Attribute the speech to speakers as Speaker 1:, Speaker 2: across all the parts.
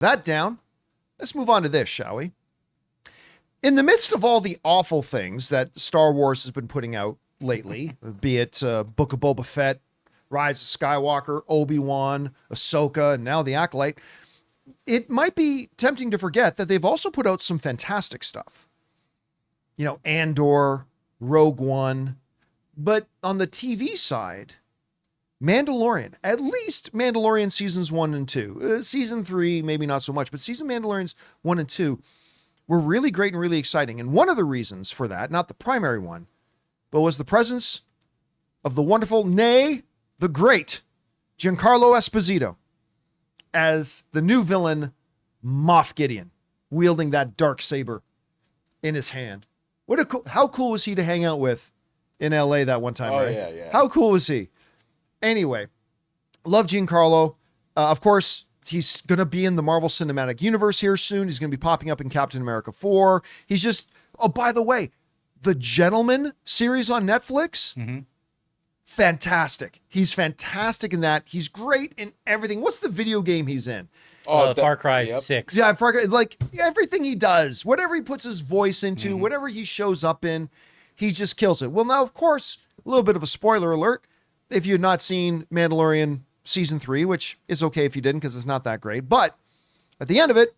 Speaker 1: That down. Let's move on to this, shall we? In the midst of all the awful things that Star Wars has been putting out lately, be it Book of Boba Fett, Rise of Skywalker, Obi-Wan, Ahsoka, and now The Acolyte, it might be tempting to forget that they've also put out some fantastic stuff. You know, Andor, Rogue One, but on the TV side, Mandalorian, at least Mandalorian seasons 1 and 2. Season 3, maybe not so much, but season Mandalorians 1 and 2 were really great and really exciting. And one of the reasons for that, not the primary one, but was the presence of the wonderful, nay, the great Giancarlo Esposito as the new villain, Moff Gideon, wielding that dark saber in his hand. How cool was he to hang out with in LA that one time, right?
Speaker 2: Yeah.
Speaker 1: How cool was he? Anyway, love Giancarlo. Of course, he's going to be in the Marvel Cinematic Universe here soon. He's going to be popping up in Captain America 4. He's just, oh, by the way, the Gentleman series on Netflix, fantastic. He's fantastic in that. He's great in everything. What's the video game he's in?
Speaker 3: Far Cry 6.
Speaker 1: Yeah, Far Cry, like everything he does, whatever he puts his voice into, whatever he shows up in, he just kills it. Well, now, of course, a little bit of a spoiler alert. If you've not seen Mandalorian season 3, which is okay if you didn't because it's not that great, but at the end of it,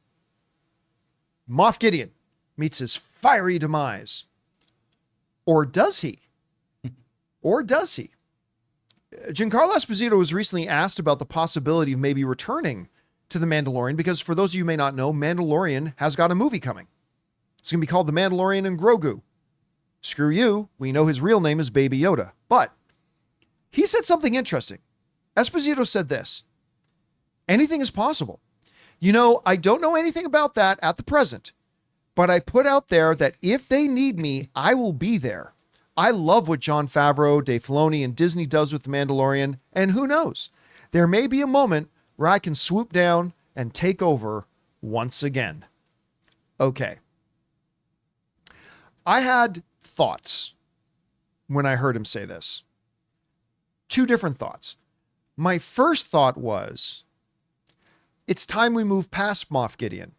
Speaker 1: Moff Gideon meets his fiery demise. Or does he? Or does he? Giancarlo Esposito was recently asked about the possibility of maybe returning to The Mandalorian because, for those of you who may not know, Mandalorian has got a movie coming. It's going to be called The Mandalorian and Grogu. Screw you. We know his real name is Baby Yoda. But he said something interesting. Esposito said this: anything is possible. You know, I don't know anything about that at the present, but I put out there that if they need me, I will be there. I love what Jon Favreau, Dave Filoni, and Disney does with The Mandalorian, and who knows? There may be a moment where I can swoop down and take over once again. Okay. I had thoughts when I heard him say this. Two different thoughts. My first thought was, it's time we move past Moff Gideon,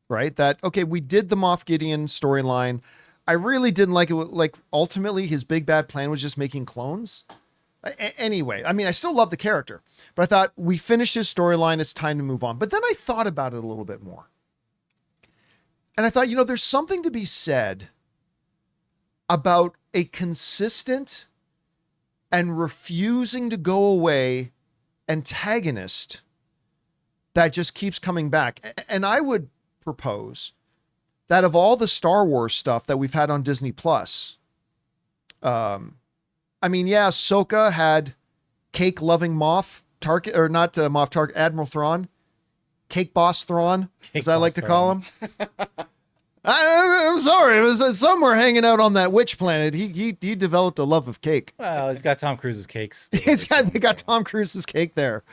Speaker 1: right? That, okay, we did the Moff Gideon storyline. I really didn't like it. Like, ultimately, his big bad plan was just making clones. Anyway, I mean, I still love the character, but I thought we finished his storyline. It's time to move on. But then I thought about it a little bit more. And I thought, you know, there's something to be said about a consistent and refusing to go away antagonist that just keeps coming back. And I would propose that of all the Star Wars stuff that we've had on Disney Plus, I mean, yeah, Ahsoka had cake-loving Moff Tarkin, or not Moff Tarkin, Admiral Thrawn, Cake Boss Thrawn, as I like to call him. I'm sorry, it was somewhere hanging out on that witch planet. He developed a love of cake.
Speaker 3: Well, he's got Tom Cruise's cakes.
Speaker 1: They got Tom Cruise's cake there,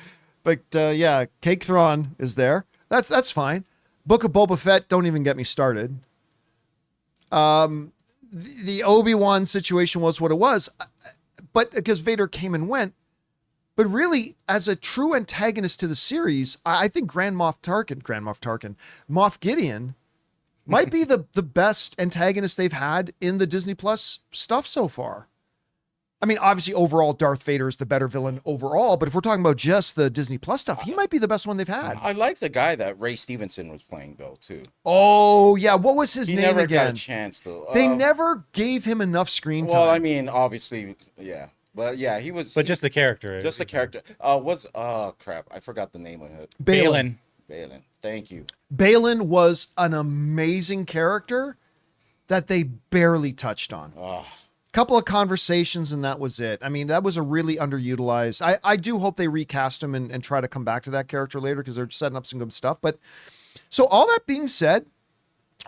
Speaker 1: but yeah, Cake Thrawn is there. That's fine. Book of Boba Fett, don't even get me started. The Obi-Wan situation was what it was, but because Vader came and went. But really, as a true antagonist to the series, I think Moff Gideon might be the best antagonist they've had in the Disney Plus stuff so far. I mean, obviously, overall, Darth Vader is the better villain overall, but if we're talking about just the Disney Plus stuff, he might be the best one they've had.
Speaker 2: I like the guy that Ray Stevenson was playing, though, too.
Speaker 1: Oh, yeah. What was his name again? He never got
Speaker 2: a chance, though.
Speaker 1: They never gave him enough screen time.
Speaker 2: Well, I mean, obviously, yeah. But yeah, he was...
Speaker 3: But just the character.
Speaker 2: Just the character. Crap. I forgot the name of it.
Speaker 1: Balin.
Speaker 2: Thank you.
Speaker 1: Balin was an amazing character that they barely touched on. Couple of conversations and that was it. I mean, that was a really underutilized. I do hope they recast him and try to come back to that character later because they're setting up some good stuff. But so all that being said,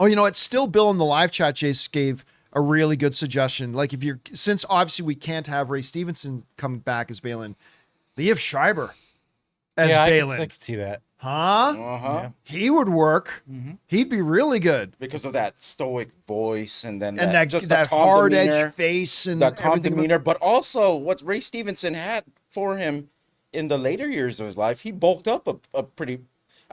Speaker 1: you know, it's still Bill in the live chat. Jace gave a really good suggestion. Like since obviously we can't have Ray Stevenson come back as Balin, Liev Schreiber as Balin.
Speaker 3: I could see that.
Speaker 1: Huh?
Speaker 2: Yeah.
Speaker 1: He would work. He'd be really good
Speaker 2: because of that stoic voice and then
Speaker 1: that hard edge face and
Speaker 2: that calm demeanor. But also, what Ray Stevenson had for him in the later years of his life, he bulked up a pretty.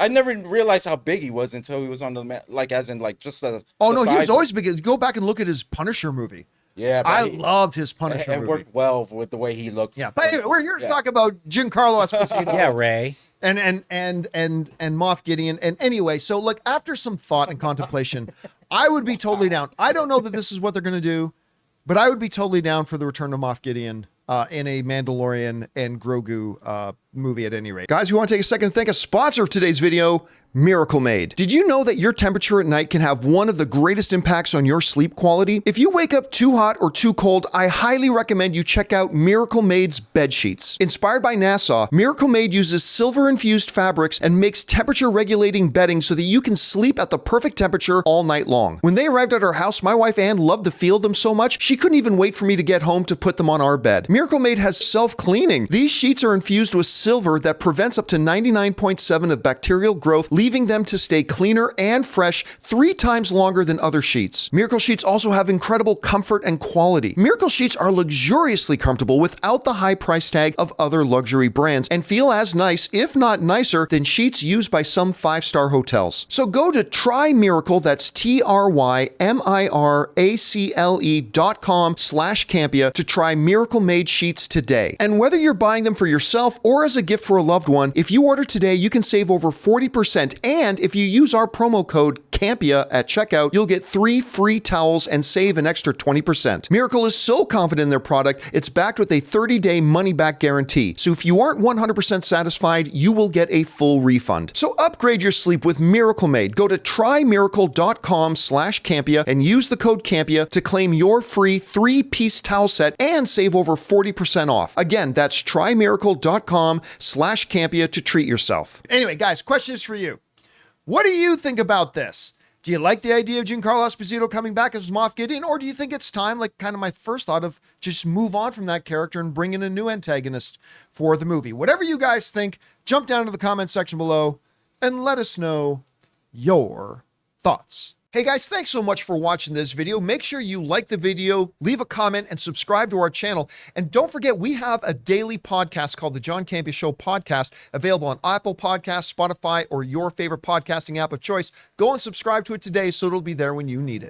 Speaker 2: I never realized how big he was until he was on like as in like just a.
Speaker 1: Oh
Speaker 2: the
Speaker 1: no, he was
Speaker 2: size
Speaker 1: always big. Go back and look at his Punisher movie.
Speaker 2: Yeah,
Speaker 1: I loved his Punisher
Speaker 2: It
Speaker 1: movie.
Speaker 2: worked well with the way he looked.
Speaker 1: Yeah, but anyway, we're here to talk about Giancarlo Esposito.
Speaker 3: Yeah, Ray.
Speaker 1: And Moff Gideon. And anyway, so like after some thought and contemplation, I would be totally down. I don't know that this is what they're going to do, but I would be totally down for the return of Moff Gideon in a Mandalorian and Grogu movie at any rate. Guys, we want to take a second to thank a sponsor of today's video, Miracle Made. Did you know that your temperature at night can have one of the greatest impacts on your sleep quality? If you wake up too hot or too cold, I highly recommend you check out Miracle Made's bed sheets. Inspired by NASA, Miracle Made uses silver-infused fabrics and makes temperature-regulating bedding so that you can sleep at the perfect temperature all night long. When they arrived at our house, my wife Ann loved the feel of them so much, she couldn't even wait for me to get home to put them on our bed. Miracle Made has self-cleaning. These sheets are infused with silver that prevents up to 99.7% of bacterial growth, leaving them to stay cleaner and fresh 3 times longer than other sheets. Miracle Sheets also have incredible comfort and quality. Miracle Sheets are luxuriously comfortable without the high price tag of other luxury brands and feel as nice, if not nicer, than sheets used by some 5-star hotels. So go to TryMiracle, that's TryMiracle.com/Campea to try Miracle Made sheets today. And whether you're buying them for yourself or as a gift for a loved one, if you order today, you can save over 40%. And if you use our promo code Campea at checkout, you'll get 3 free towels and save an extra 20%. Miracle is so confident in their product, it's backed with a 30-day money-back guarantee. So if you aren't 100% satisfied, you will get a full refund. So upgrade your sleep with Miracle Made. Go to TryMiracle.com/Campea and use the code Campea to claim your free 3-piece towel set and save over 40% off. Again, that's TryMiracle.com/Campea to treat yourself. Anyway, guys, question is for you. What do you think about this? Do you like the idea of Giancarlo Esposito coming back as Moff Gideon, or do you think it's time, like kind of my first thought of just move on from that character and bring in a new antagonist for the movie? Whatever you guys think, jump down to the comment section below and let us know your thoughts. Hey guys, thanks so much for watching this video. Make sure you like the video, leave a comment, and subscribe to our channel. And don't forget, we have a daily podcast called the John Campea Show podcast, available on Apple Podcasts, Spotify, or your favorite podcasting app of choice. Go and subscribe to it today so it'll be there when you need it.